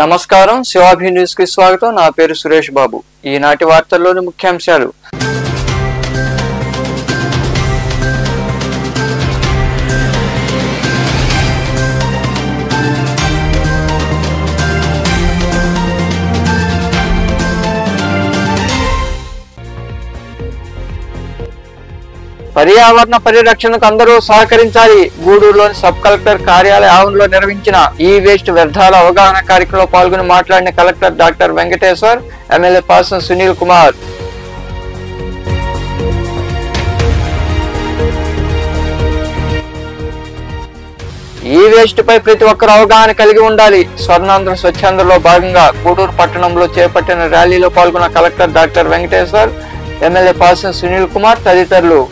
నమస్కారం, శివాభి న్యూస్ కి స్వాగతం. నా పేరు సురేష్ బాబు. ఈనాటి వార్తల్లోని ముఖ్యాంశాలు. పర్యావరణ పరిరక్షణకు అందరూ సహకరించాలి. గూడూరులోని సబ్ కలెక్టర్ కార్యాలయ ఆవరణలో నిర్వహించిన ఈ వేస్ట్ వ్యర్థాల అవగాహన కార్యక్రమంలో పాల్గొని మాట్లాడిన collector doctor Venkateshwar, MLA Pasam Sunil Kumar. ఈ వేస్ట్ పై ప్రతి ఒక్కరు అవగాహన కలిగి ఉండాలి. స్వర్ణాంధ్ర స్వచ్ఛాంధ్రలో భాగంగా గూడూరు పట్టణంలో చేపట్టిన ర్యాలీలో పాల్గొన్న collector doctor Venkateshwar, MLA Pasam Sunil Kumar తదితరులు.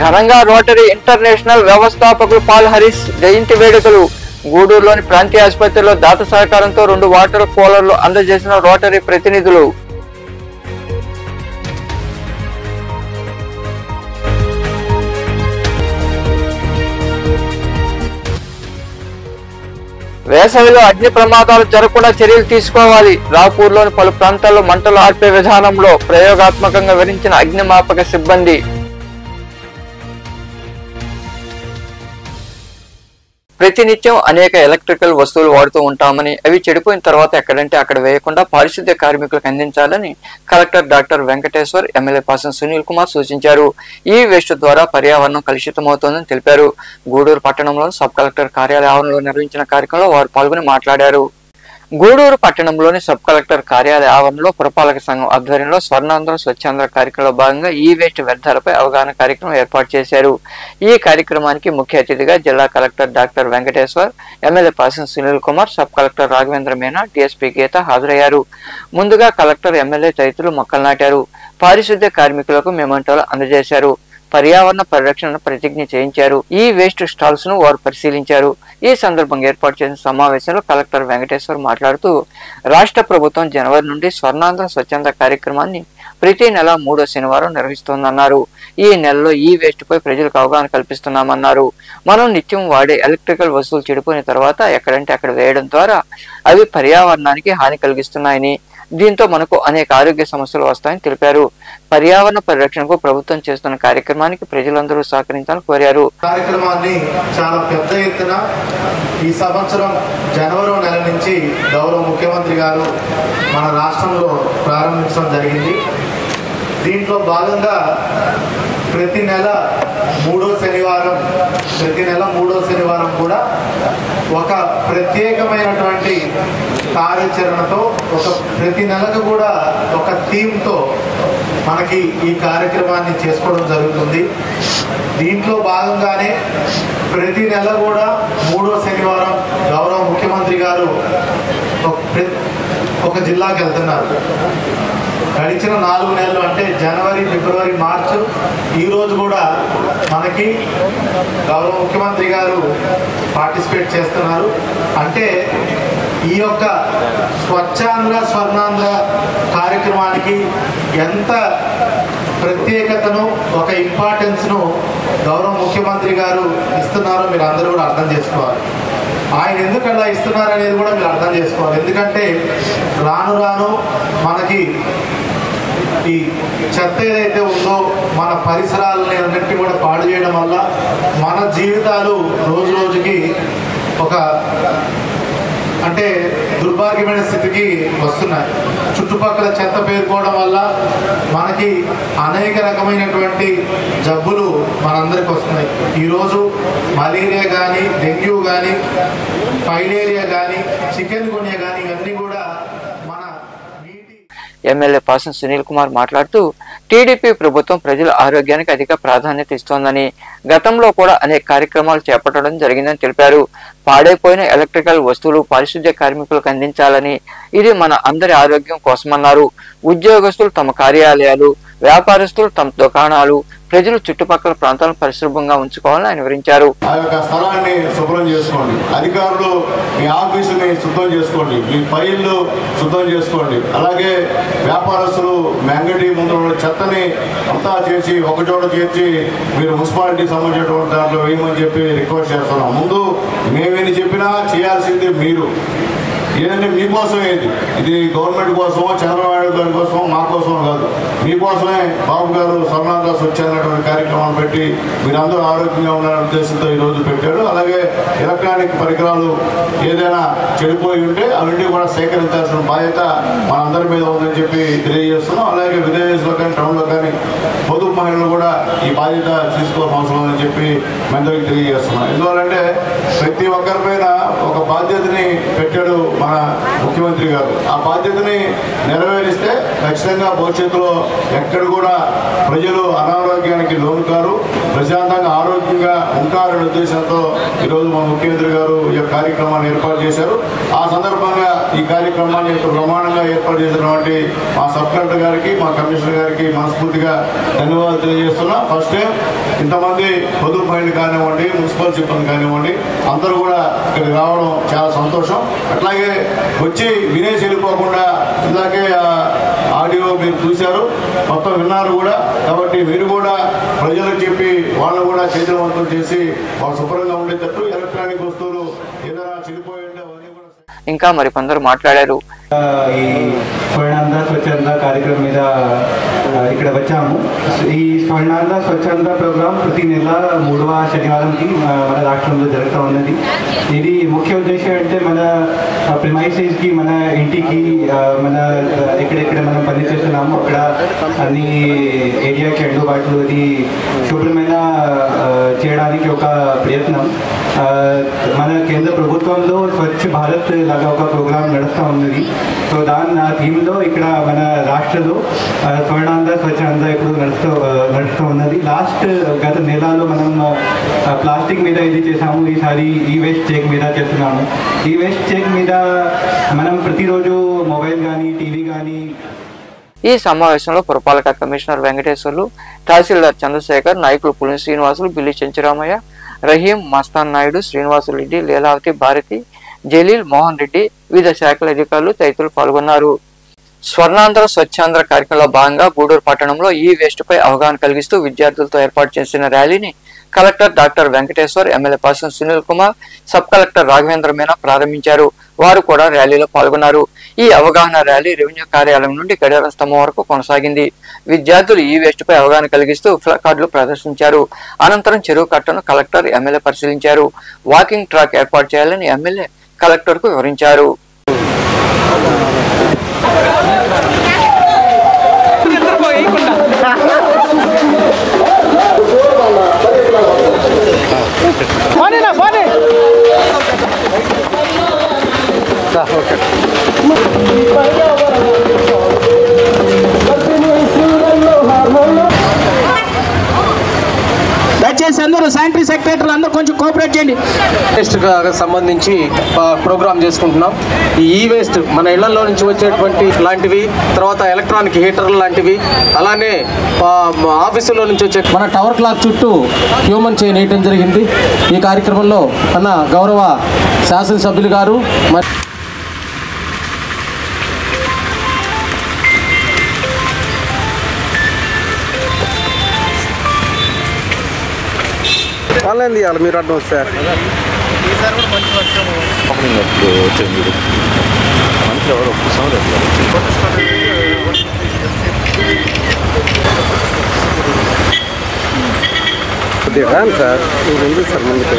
ఘనంగా రోటరీ ఇంటర్నేషనల్ వ్యవస్థాపకులు పాల్ హరీష్ జయంతి వేడుకలు. గూడూరులోని ప్రాంతీయ ఆసుపత్రిలో దాత సహకారంతో 2 వాటర్ కూలర్లు అందజేసిన రోటరీ ప్రతినిధులు. వేసవిలో అగ్ని ప్రమాదాలు జరగకుండా చర్యలు తీసుకోవాలి. రాపూర్లోని పలు ప్రాంతాల్లో మంటలు ఆర్పే విధానంలో ప్రయోగాత్మకంగా వివరించిన అగ్నిమాపక సిబ్బంది. ప్రతినిత్యం అనేక ఎలక్ట్రికల్ వస్తువులు వాడుతూ ఉంటామని, అవి చెడిపోయిన తర్వాత ఎక్కడంటే అక్కడ వేయకుండా పారిశుద్ధ్య కార్మికులకు అందించాలని collector doctor Venkateshwar, MLA Pasam Sunil Kumar సూచించారు. ఈ వేస్ట్ ద్వారా పర్యావరణం కలుషితమవుతోందని తెలిపారు. గూడూరు పట్టణంలోని సబ్ కలెక్టర్ కార్యాలయ ఆవరణలో నిర్వహించిన కార్యక్రమంలో వారు పాల్గొని మాట్లాడారు. గూడూరు పట్టణంలోని సబ్ కలెక్టర్ కార్యాలయ ఆవరణలో పురపాలక సంఘం ఆధ్వర్యంలో స్వర్ణాంధ్ర స్వచ్ఛాంధ్ర కార్యక్రమంలో భాగంగా ఈ వేస్ట్ వ్యర్థాలపై అవగాహన కార్యక్రమం ఏర్పాటు చేశారు. ఈ కార్యక్రమానికి ముఖ్య అతిథిగా జిల్లా collector doctor Venkateshwar, MLA Pasam Sunil Kumar, sub collector Raghavendra Meena, DSP Geeta హాజరయ్యారు. ముందుగా కలెక్టర్, ఎమ్మెల్యే తదితరులు మొక్కలు నాటారు. పారిశుద్ధ్య కార్మికులకు మెమంటోలు అందజేశారు. పర్యావరణ పరిరక్షణ ప్రతిజ్ఞ చేయించారు. ఈ వేస్ట్ స్టాల్స్ ను వారు పరిశీలించారు. ఈ సందర్భంగా ఏర్పాటు చేసిన సమావేశంలో కలెక్టర్ వెంకటేశ్వర్ మాట్లాడుతూ, రాష్ట్ర ప్రభుత్వం జనవరి నుండి స్వర్ణాంధ్ర స్వచ్ఛంద కార్యక్రమాన్ని ప్రతి నెల 3వ శనివారం నిర్వహిస్తోందన్నారు. ఈ నెలలో ఈ వేస్ట్ పై ప్రజలకు అవగాహన కల్పిస్తున్నామన్నారు. మనం నిత్యం వాడే ఎలక్ట్రికల్ వస్తువులు చెడిపోయిన తర్వాత ఎక్కడంటే అక్కడ వేయడం ద్వారా అవి పర్యావరణానికి హాని కలిగిస్తున్నాయని, దీంతో మనకు అనేక ఆరోగ్య సమస్యలు వస్తాయని తెలిపారు. పర్యావరణ పరిరక్షణకు ప్రభుత్వం చేస్తున్న కార్యక్రమానికి ప్రజలందరూ సహకరించాలని కోరారు. కార్యక్రమాన్ని చాలా పెద్ద ఎత్తున ఈ సంవత్సరం జనవరి నెల నుంచి గౌరవ ముఖ్యమంత్రి గారు మన రాష్ట్రంలో ప్రారంభించడం జరిగింది. దీంట్లో భాగంగా ప్రతి నెల 3వ శనివారం కూడా ఒక ప్రత్యేకమైనటువంటి కార్యాచరణతో, ప్రతి నెలకు కూడా ఒక థీమ్తో మనకి ఈ కార్యక్రమాన్ని చేసుకోవడం జరుగుతుంది. దీంట్లో భాగంగానే ప్రతి నెల కూడా 3వ శనివారం గౌరవ ముఖ్యమంత్రి గారు ఒక జిల్లాకి వెళ్తున్నారు. గడిచిన 4 నెలలు అంటే జనవరి, ఫిబ్రవరి, మార్చి, ఈరోజు కూడా మనకి గౌరవ ముఖ్యమంత్రి గారు పార్టిసిపేట్ చేస్తున్నారు. అంటే ఈ యొక్క స్వచ్ఛాంధ్ర స్వర్ణాంధ్ర కార్యక్రమానికి ఎంత ప్రత్యేకతను, ఒక ఇంపార్టెన్స్ను గౌరవ ముఖ్యమంత్రి గారు ఇస్తున్నారో మీరు అందరూ కూడా అర్థం చేసుకోవాలి. ఆయన ఎందుకు అలా ఇస్తున్నారు అనేది కూడా మీరు అర్థం చేసుకోవాలి. ఎందుకంటే రాను రాను మనకి ఈ చెత్త ఏదైతే ఉందో మన పరిసరాలని అన్నింటినీ కూడా పాడు చేయడం వల్ల మన జీవితాలు రోజు రోజుకి ఒక అంటే దుర్భాగ్యమైన స్థితికి వస్తున్నాయి. చుట్టుపక్కల చెత్త పేరుకోవడం వల్ల మనకి అనేక రకమైనటువంటి జబ్బులు మనందరికి వస్తున్నాయి. ఈరోజు మలేరియా కానీ, డెంగ్యూ కానీ, ఫైలేరియా కానీ, చికెన్ గున్యా కానీ ఇవన్నీ కూడా మన నీటి. ఎమ్మెల్యే పాసం సునీల్ కుమార్ మాట్లాడుతూ, టీడీపీ ప్రభుత్వం ప్రజల ఆరోగ్యానికి అధిక ప్రాధాన్యత ఇస్తోందని, గతంలో కూడా అనేక కార్యక్రమాలు చేపట్టడం జరిగిందని తెలిపారు. పాడైపోయిన ఎలక్ట్రికల్ వస్తువులు పారిశుద్ధ్య కార్మికులకు అందించాలని, ఇది మన అందరి ఆరోగ్యం కోసమన్నారు. ఉద్యోగస్తులు తమ కార్యాలయాలు, వ్యాపారస్తులు తమ దుకాణాలు, ప్రజలు చుట్టుపక్కల ప్రాంతాలను పరిశుభ్రంగా ఉంచుకోవాలని ఆయన వివరించారు. ఆ యొక్క స్థలాన్ని శుభ్రం చేసుకోండి, అధికారులు మీ ఆఫీసుని శుభ్రం చేసుకోండి, మీ ఫైళ్ళు శుభ్రం చేసుకోండి. అలాగే వ్యాపారస్తులు మెంగటి ముందు చెత్తని అంతా చేసి ఒకచోట చేర్చి మీరు మున్సిపాలిటీ సంబంధించినటువంటి దాంట్లో వేయమని చెప్పి రిక్వెస్ట్ చేస్తున్నాం. ముందు మేమేమి చెప్పినా చేయాల్సింది మీరు. ఏదంటే మీకోసమే, ఇది గవర్నమెంట్ కోసమో చంద్రబాబు గారి కోసమో మా కోసమో కాదు, మీకోసమే బాబు గారు స్వర్ణాంధ్ర స్వచ్ఛమైనటువంటి కార్యక్రమాలు పెట్టి మీరందరూ ఆరోగ్యంగా ఉండాలనే ఉద్దేశంతో ఈరోజు పెట్టాడు. అలాగే ఎలక్ట్రానిక్ పరికరాలు ఏదైనా చెడిపోయి ఉంటే అవన్నీ కూడా సేకరించాల్సిన బాధ్యత మనందరి మీద ఉందని చెప్పి తెలియజేస్తున్నాం. అలాగే విలేజెస్లో కానీ టౌన్లో కానీ పొదుపు మహిళలు కూడా ఈ బాధ్యత తీసుకోవాల్సిన అవసరం అని చెప్పి అందరికీ తెలియజేస్తున్నాం. ఎందువల్లంటే ప్రతి ఒక్కరిపైన ఒక బాధ్యతని పెట్టాడు మన ముఖ్యమంత్రి గారు. ఆ బాధ్యతని నెరవేరిస్తే ఖచ్చితంగా భవిష్యత్తులో ఎక్కడ కూడా ప్రజలు అనారోగ్యానికి లోను కారు, ప్రశాంతంగా ఆరోగ్యంగా ఉంటారనే ఉద్దేశంతో ఈరోజు మన ముఖ్యమంత్రి గారు ఈ కార్యక్రమాన్ని ఏర్పాటు చేశారు. ఆ సందర్భంగా ఈ కార్యక్రమాన్ని ప్రమాణంగా ఏర్పాటు చేసినటువంటి మా సబ్ కలెక్టర్ గారికి, మా కమిషనర్ గారికి మనస్ఫూర్తిగా ధన్యవాదాలు తెలియజేస్తున్నా. ఫస్ట్ టైం ఇంతమంది పొదుపు మహిళలు కానివ్వండి, మున్సిపల్ సిబ్బంది కానివ్వండి, అందరూ కూడా ఇక్కడికి రావడం చాలా సంతోషం. అట్లాగే వచ్చి వినేసి వెళ్ళిపోకుండా ఇందాకే ఆడియో మీరు చూశారు, మొత్తం విన్నారు కూడా. కాబట్టి మీరు కూడా ప్రజలకు చెప్పి వాళ్ళు కూడా చైతన్యవంతం చేసి వాళ్ళు శుభ్రంగా ఉండేటట్టు ఎలక్ట్రానిక్ వస్తువులు ఏదైనా చెడిపోయి ఉంటే అవన్నీ కూడా. ఇంకా మరికొందరు మాట్లాడారు. ఈ స్వర్ణాంధ్ర స్వచ్ఛంద కార్యక్రమం మీద ఇక్కడ వచ్చాము. ఈ స్వర్ణాంధ్ర స్వచ్ఛంద ప్రోగ్రాం ప్రతి నెల 3వ శనివారంకి మన రాష్ట్రంలో జరుగుతూ ఉన్నది. ఇది ముఖ్య ఉద్దేశం అంటే మన ప్రిమైసెస్కి, మన ఇంటికి, మన ఎక్కడెక్కడ మనం పని చేస్తున్నాము అక్కడ అన్ని ఏరియాకి అందుబాటులో అది శుభ్రమైన చేయడానికి ఒక ప్రయత్నం. మన కేంద్ర ప్రభుత్వంలో స్వచ్ఛ భారత్ లాగా ఒక ప్రోగ్రాం నడుస్తూ ఉన్నది. సో ఆ థీమ్లో ఇక్కడ మన రాష్ట్రంలో స్వర్ణాంధ్ర స్వచ్ఛాంధ్ర ఇప్పుడు నడుస్తూ ఉన్నది. గత నెలలో మనం ప్లాస్టిక్ మీద ఇది చేసాము, ఈసారి ఈ వేస్ట్ చెక్ మీద చేస్తున్నాము. ఈ వేస్ట్ చెక్ మీద మనం ప్రతిరోజు మొబైల్ కానీ, టీవీ కానీ. ఈ సమావేశంలో పురపాలక కమిషనర్ వెంకటేశ్వర్లు, తహసీల్దార్ చంద్రశేఖర్, నాయకులు పులిని శ్రీనివాసులు, బిల్లి చెంచురామయ్య, రహీం, మస్తాన్ నాయుడు, శ్రీనివాసులరెడ్డి, లీలావతి, భారతి, జలీల్, మోహన్ రెడ్డి, వివిధ శాఖల అధికారులు తదితరులు పాల్గొన్నారు. స్వర్ణాంధ్ర స్వచ్ఛాంధ్ర కార్యక్రమంలో భాగంగా గూడూరు పట్టణంలో ఈ వేస్ట్ పై అవగాహన కలిగిస్తూ విద్యార్థులతో ఏర్పాటు చేసిన ర్యాలీని collector doctor Venkateshwar, MLA Pasam Sunil Kumar, sub collector Raghavendra Meena ప్రారంభించారు. వారు కూడా ర్యాలీలో పాల్గొన్నారు. ఈ అవగాహన ర్యాలీ రెవెన్యూ కార్యాలయం నుండి గడియార స్తంభం వరకు కొనసాగింది. విద్యార్థులు ఈ వేస్ట్ పై అవగాహన కలిగిస్తూ ప్లకార్డులు ప్రదర్శించారు. అనంతరం చెరువు కట్టను కలెక్టర్, ఎమ్మెల్యే పరిశీలించారు. వాకింగ్ ట్రాక్ ఏర్పాటు చేయాలని ఎమ్మెల్యే కలెక్టర్ కు వివరించారు. దయచేసి అందరూ శానిటరీ సెక్రటరీలు అందరూ కొంచెం కోఆపరేట్ చేయండి. వేస్ట్ సంబంధించి ప్రోగ్రామ్ చేసుకుంటున్నాం. ఈ వేస్ట్ మన ఇళ్లలో నుంచి వచ్చేటువంటి లాంటివి, తర్వాత ఎలక్ట్రానిక్ హీటర్లు లాంటివి, అలానే ఆఫీసులో నుంచి వచ్చే మన టవర్ క్లాక్ చుట్టూ హ్యూమన్ చైన్ వేయటం జరిగింది. ఈ కార్యక్రమంలో మన గౌరవ శాసనసభ్యులు గారు ఆన్లైన్ తీయాలి. మీరు అడ్డం వస్తారు ఎవరు ఒక్కసారి రాను సార్, మీరు ఉంది సార్ ముందుకు.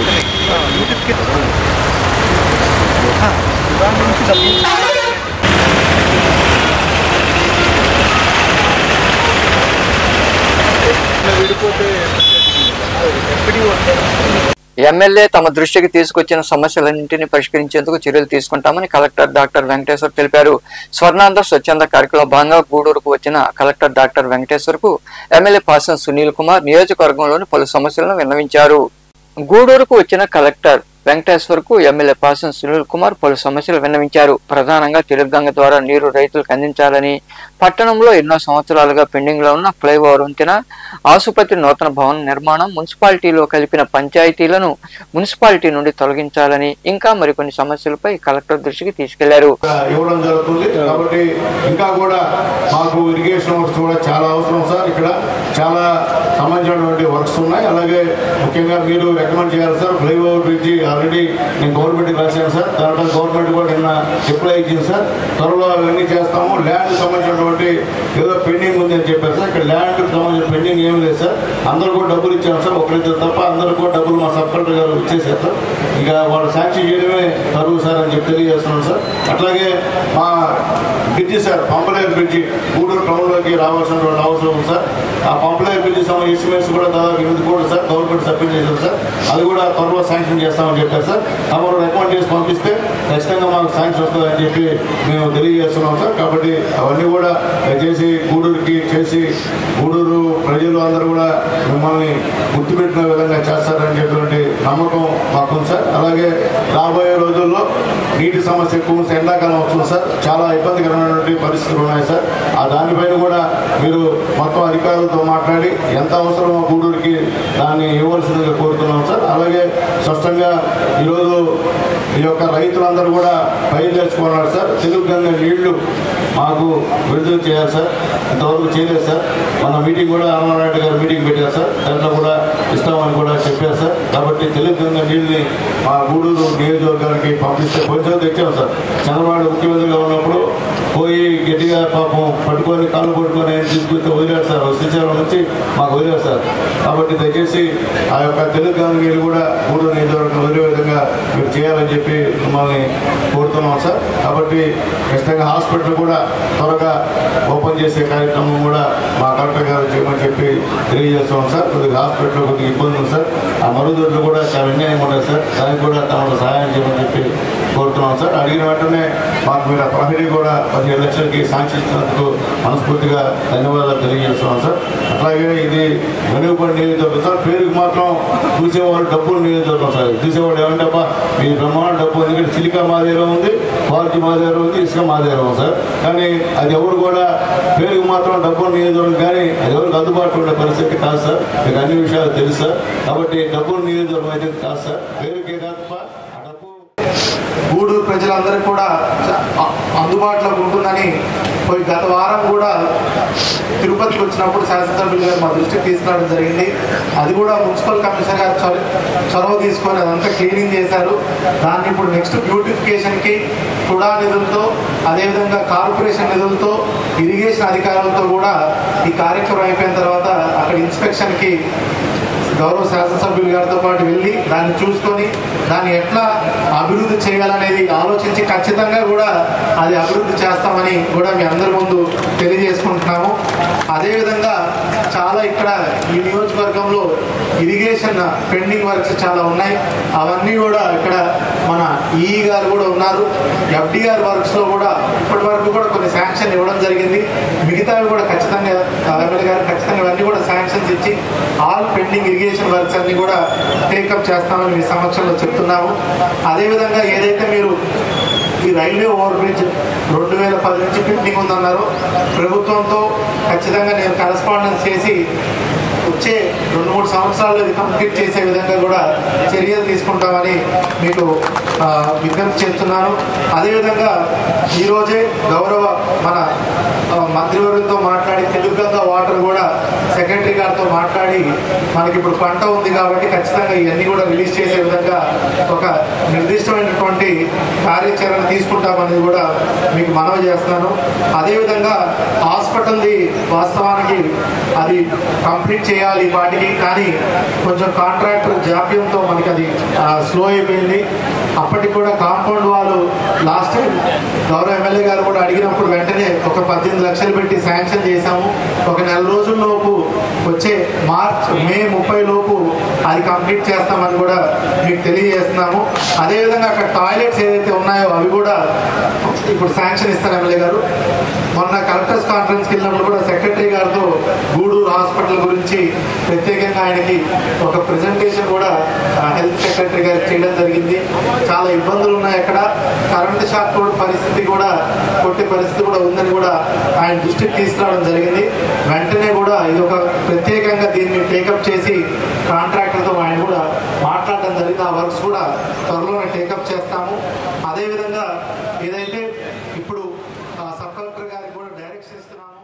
విడిపోతే ఎమ్మెల్యే తమ దృష్టికి తీసుకొచ్చిన సమస్యలన్నింటినీ పరిష్కరించేందుకు చర్యలు తీసుకుంటామని కలెక్టర్ డాక్టర్ వెంకటేశ్వర్ తెలిపారు. స్వర్ణాంధ్ర స్వచ్ఛంద కార్యక్రమంలో భాగంగా గూడూరుకు వచ్చిన కలెక్టర్ డాక్టర్ వెంకటేశ్వర్ కు ఎమ్మెల్యే పాసం సునీల్ కుమార్ నియోజకవర్గంలోని పలు సమస్యలను విన్నవించారు. గూడూరుకు వచ్చిన కలెక్టర్ వెంకటేశ్వర్కు ఎమ్మెల్యే పాసం సునీల్ కుమార్ పలు సమస్యలు విన్నవించారు. ప్రధానంగా తెలుగుగంగ ద్వారా నీరు రైతులకు అందించాలని, పట్టణంలో ఎన్నో సంవత్సరాలుగా పెండింగ్ లో ఉన్న ఫ్లైఓవర్ వంతెన, ఆసుపత్రి నూతన భవన నిర్మాణం, మున్సిపాలిటీలో కలిపిన పంచాయతీలను మున్సిపాలిటీ నుండి తొలగించాలని ఇంకా మరికొన్ని సమస్యలపై కలెక్టర్ దృష్టికి తీసుకెళ్లారు. ఇవ్వడం జరుగుతుంది కాబట్టి ఇంకా కూడా మాకు ఇరిగేషన్ వర్క్స్ కూడా చాలా అవసరం సార్. ఇక్కడ చాలా సంబంధించినటువంటి వర్క్స్ ఉన్నాయి. అలాగే ముఖ్యంగా మీరు రికమెండ్ చేయాలి సార్. ఫ్లైఓవర్ బ్రిడ్జి ఆల్రెడీ నేను గవర్నమెంట్కి రాశాను సార్. దాంట్లో గవర్నమెంట్ కూడా నిన్న రిప్లై ఇచ్చింది సార్. త్వరలో అవన్నీ చేస్తాము. ల్యాండ్ సంబంధించినటువంటి ఏదో పెండింగ్ ఉంది అని చెప్పారు సార్. ఇక్కడ ల్యాండ్ సంబంధించిన పెండింగ్ ఏం లేదు సార్. అందరూ కూడా డబ్బులు ఇచ్చాము సార్. ఒకరిద్దరు తప్ప అందరూ కూడా డబ్బులు మా సబ్ కలెక్టర్ గారు ఇచ్చేసారు సార్. ఇక వాళ్ళు శాంక్షన్ చేయడమే తరువు సార్ అని చెప్పి తెలియజేస్తున్నాం సార్. అట్లాగే మా బ్రిడ్జి సార్, పంపలేరు బ్రిడ్జి గూడూరు టౌన్లోకి రావాల్సినటువంటి అవసరం ఉంది సార్. ఆ పంపలేరు బ్రిడ్జి సంబంధించిన ఎస్టిమేట్స్ కూడా దాదాపు 8 కోట్లు సార్ గవర్నమెంట్ సబ్మిట్ చేశారు సార్. అది కూడా త్వరలో శాంక్షన్ చేస్తామని చెప్పారు సార్. తమరు రికమెండ్ చేసి పంపిస్తే ఖచ్చితంగా మాకు శాంక్షన్ వస్తుందని చెప్పి మేము తెలియజేస్తున్నాం సార్. కాబట్టి అవన్నీ కూడా దయచేసి గూడూరుకి చేసి గూడూరు ప్రజలు అందరూ కూడా మిమ్మల్ని గుర్తుపెట్టిన విధంగా చేస్తారని చెప్పినటువంటి నమ్మకం మాకుంది సార్. అలాగే రాబోయే రోజుల్లో నీటి సమస్య ఎక్కువ, ఎండాకాలం వస్తుంది సార్. చాలా ఇబ్బందికరమైనటువంటి పరిస్థితులు ఉన్నాయి సార్. ఆ దానిపైన కూడా మీరు మొత్తం అధికారులతో మాట్లాడి ఎంత అవసరమో గూడూరుకి దాన్ని ఇవ్వాల్సిందిగా కోరుతున్నాం సార్. అలాగే స్పష్టంగా ఈరోజు ఈ యొక్క రైతులందరూ కూడా బయలుదేర్చుకున్నారు సార్. తెలుగుగంగ నీళ్లు మాకు విడుదల చేయాలి సార్. ఇంతవరకు చేయలేదు సార్. మన మీటింగ్ కూడా రామనారాయణ గారు మీటింగ్ పెట్టారు సార్. దాంట్లో కూడా ఇస్తామని కూడా చెప్పారు సార్. కాబట్టి తెలుగుగంగ నీళ్ళని మా గూడూరు నియోజకవర్గానికి పంపిస్తే కొంచెం తెచ్చాం సార్. చంద్రబాబు ముఖ్యమంత్రిగా ఉన్నప్పుడు పోయి గట్టిగా పాపం పట్టుకొని కాళ్ళు పట్టుకొని ఆయన తీసుకొచ్చి వదిలేరు సార్. శ్రీశైలం నుంచి మాకు వదిలేరు సార్. కాబట్టి దయచేసి ఆ యొక్క తెలుగుగంగ నీళ్ళు కూడా గూడూరు నియోజకవర్గం వదిలే విధంగా మీరు చేయాలని చెప్పి మిమ్మల్ని కోరుతున్నాం సార్. కాబట్టి ఖచ్చితంగా హాస్పిటల్ కూడా త్వరగా ఓపెన్ చేసే కార్యక్రమం కూడా మా కలెక్టర్ గారు చేయమని చెప్పి తెలియజేస్తున్నాం సార్. కొద్దిగా హాస్పిటల్లో కొద్దిగా ఇబ్బంది ఉంది సార్. ఆ మరుగుదొడ్లు కూడా చాలా అన్యాయం ఉన్నాయి సార్. దానికి కూడా తమకు సహాయం చేయమని చెప్పి కోరుతున్నాం సార్. అడిగిన వెంటనే మాకు మీరు ప్రహరీ కూడా 15 లక్షలకి శాంక్షన్ ఇచ్చినందుకు మనస్ఫూర్తిగా ధన్యవాదాలు తెలియజేస్తున్నాం సార్. అట్లాగే ఇది వెనుకబడి నియోజకవర్గం సార్. పేరుకి మాత్రం చూసేవాళ్ళు డబ్బులు నియోజకవర్గం సార్. చూసేవాడు ఏమంటప్పా మీ బ్రహ్మాండ డబ్బు, ఎందుకంటే సిలికా మా దగ్గర ఉంది, క్వాలిటీ మా దగ్గర ఉంది, ఇసుక మా దగ్గర ఉంది సార్. కానీ అది ఎవరు కూడా పేరుకి మాత్రం డబ్బులు నియోజకవర్గం, కానీ అది ఎవరికి అందుబాటులో ఉండే పరిస్థితి కాదు సార్. మీకు అన్ని విషయాలు తెలుసు సార్. కాబట్టి డబ్బులు నియోజకవర్గం అయితే కాదు సార్. పేరుకే కాదు గూడూరు ప్రజలందరికీ కూడా అందుబాటులో ఉంటుందని గత వారం కూడా తిరుపతికి వచ్చినప్పుడు శాసనసభ్యులు గారు మా దృష్టికి తీసుకురావడం జరిగింది. అది కూడా మున్సిపల్ కమిషనర్ గారు చొరవ తీసుకొని అదంతా క్లీనింగ్ చేశారు. దాన్ని ఇప్పుడు నెక్స్ట్ బ్యూటిఫికేషన్కి టుడా నిధులతో, అదేవిధంగా కార్పొరేషన్ నిధులతో, ఇరిగేషన్ అధికారులతో కూడా ఈ కార్యక్రమం అయిపోయిన తర్వాత అక్కడ ఇన్స్పెక్షన్కి గౌరవ శాసనసభ్యులు గారితో పాటు వెళ్ళి దాన్ని చూసుకొని దాన్ని ఎట్లా అభివృద్ధి చేయాలనేది ఆలోచించి ఖచ్చితంగా కూడా అది అభివృద్ధి చేస్తామని కూడా మీ అందరి ముందు తెలియజేసుకుంటున్నాము. అదేవిధంగా చాలా ఇక్కడ ఈ నియోజకవర్గంలో ఇరిగేషన్ పెండింగ్ వర్క్స్ చాలా ఉన్నాయి. అవన్నీ కూడా ఇక్కడ మన ఈఈ గారు కూడా ఉన్నారు. ఎఫ్డిఆర్ వర్క్స్లో కూడా ఇప్పటి వరకు కూడా కొన్ని శాంక్షన్ ఇవ్వడం జరిగింది. మిగతావి కూడా ఖచ్చితంగా ఎమ్మెల్యే గారు ఖచ్చితంగా ఇవన్నీ కూడా శాంక్షన్స్ ఇచ్చి ఆల్ పెండింగ్ ఇరిగేషన్ వర్క్స్ అన్ని కూడా టేకప్ చేస్తామని మీ సమక్షంలో చెప్తున్నాము. అదేవిధంగా ఏదైతే మీరు ఈ రైల్వే ఓవర్ బ్రిడ్జ్ 2010 నుంచి పెండింగ్ ఉందన్నారు, ప్రభుత్వంతో ఖచ్చితంగా నేను కరెస్పాండెన్స్ చేసి వచ్చే 2-3 సంవత్సరాల్లో ఇది కంప్లీట్ చేసే విధంగా కూడా చర్యలు తీసుకుంటామని మీకు విజ్ఞప్తి చేస్తున్నాను. అదేవిధంగా ఈరోజే గౌరవ మన మంత్రివర్గంతో మాట్లాడి తెలుగుగంగ వాటర్ కూడా సెక్రటరీ గారితో మాట్లాడి మనకి ఇప్పుడు పంట ఉంది కాబట్టి ఖచ్చితంగా ఇవన్నీ కూడా రిలీజ్ చేసే విధంగా ఒక నిర్దిష్టమైనటువంటి కార్యాచరణ తీసుకుంటామని కూడా మీకు మనవి చేస్తున్నాను. అదేవిధంగా హాస్పిటల్ది వాస్తవానికి అది కంప్లీట్ చేయాలి వాటికి, కానీ కొంచెం కాంట్రాక్టర్ జాప్యంతో మనకి అది స్లో అయిపోయింది. అప్పటికి కూడా కాంపౌండ్ వాళ్ళు లాస్ట్ టైం గౌరవ ఎమ్మెల్యే గారు కూడా అడిగినప్పుడు వెంటనే ఒక 18 లక్షలు పెట్టి శాంక్షన్ చేశాము. ఒక నెల రోజుల్లోపు వచ్చే మే 30 లోపు అది కంప్లీట్ చేస్తామని కూడా మీకు తెలియజేస్తున్నాము. అదేవిధంగా అక్కడ టాయిలెట్స్ ఏదైతే ఉన్నాయో అవి కూడా ఇప్పుడు శాంక్షన్ ఇస్తారు ఎమ్మెల్యే గారు. మొన్న కలెక్టర్స్ కాన్ఫరెన్స్ కాన్ఫరెన్స్కి వెళ్ళినప్పుడు కూడా సెక్రటరీ గారితో గూడూరు హాస్పిటల్ గురించి ప్రత్యేకంగా ఆయనకి ఒక ప్రెజెంటేషన్ కూడా హెల్త్ సెక్రటరీ గారికి చేయడం జరిగింది. చాలా ఇబ్బందులు ఉన్నాయి అక్కడ, కరెంటు షాక్ పరిస్థితి కూడా కొట్టే పరిస్థితి కూడా ఉందని కూడా ఆయన దృష్టికి తీసుకురావడం జరిగింది. వెంటనే కూడా ఇది ఒక ప్రత్యేకంగా దీన్ని టేకప్ చేసి కాంట్రాక్టర్తో ఆయన కూడా మాట్లాడడం జరిగింది. ఆ వర్క్స్ కూడా త్వరలోనే టేకప్ చేస్తాము. అదేవిధంగా ఏదైతే ఇప్పుడు సబ్ కలెక్టర్ గారికి కూడా డైరెక్షన్ ఇస్తున్నాము.